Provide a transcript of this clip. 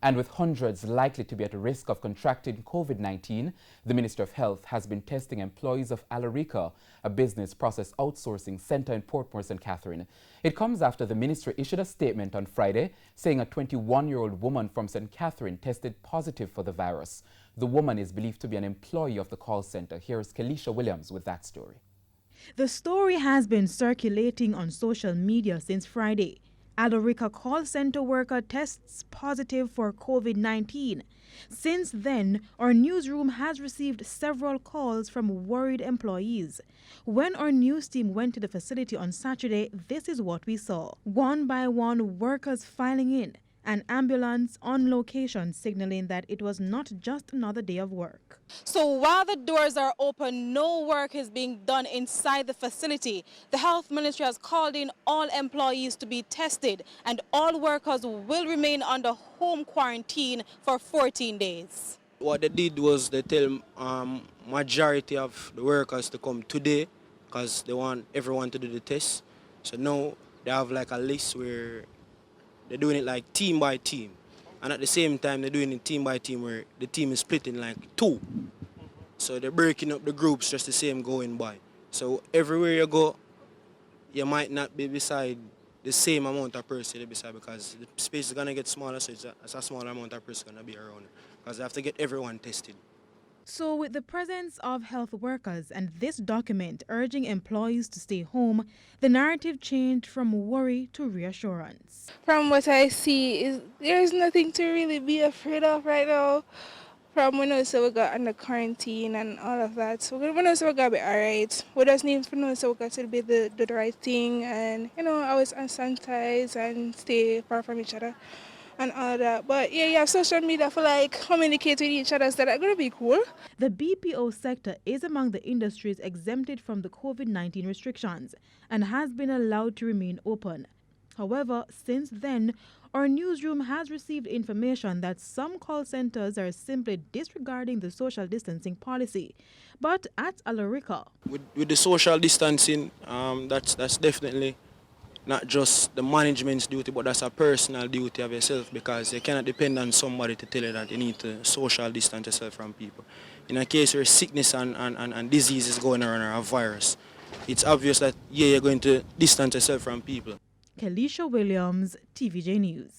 And with hundreds likely to be at risk of contracting COVID-19, the Minister of Health has been testing employees of Alarica, a business process outsourcing center in Portmore, St. Catherine. It comes after the ministry issued a statement on Friday saying a 21-year-old woman from St. Catherine tested positive for the virus. The woman is believed to be an employee of the call center. Here's Kelisha Williams with that story. The story has been circulating on social media since Friday. Alarica call center worker tests positive for COVID-19. Since then, our newsroom has received several calls from worried employees. When our news team went to the facility on Saturday, this is what we saw. One by one, workers filing in, an ambulance on location signaling that it was not just another day of work. So while the doors are open, no work is being done inside the facility. The health ministry has called in all employees to be tested, and all workers will remain under home quarantine for 14 days. What they did was they tell majority of the workers to come today because they want everyone to do the test. So now they have like a list where they're doing it like team by team. And at the same time, they're doing it team by team where the team is split in like two. So they're breaking up the groups just the same going by. So everywhere you go, you might not be beside the same amount of person beside because the space is going to get smaller, so it's a smaller amount of person going to be around because they have to get everyone tested. So with the presence of health workers and this document urging employees to stay home, the narrative changed from worry to reassurance. From what I see, there's nothing to really be afraid of right now. From when we got under quarantine and all of that, so we know we got to be alright. We just need to know we got to be the right thing and always sanitize and stay far from each other and all that. But yeah, you have social media for communicate with each other, so that's going to be cool. The BPO sector is among the industries exempted from the COVID-19 restrictions and has been allowed to remain open. However, since then, our newsroom has received information that some call centers are simply disregarding the social distancing policy. But at Alarica, with the social distancing, that's definitely not just the management's duty, but that's a personal duty of yourself because you cannot depend on somebody to tell you that you need to social distance yourself from people. In a case where sickness and disease is going around or a virus, it's obvious that you're going to distance yourself from people. Kelisha Williams, TVJ News.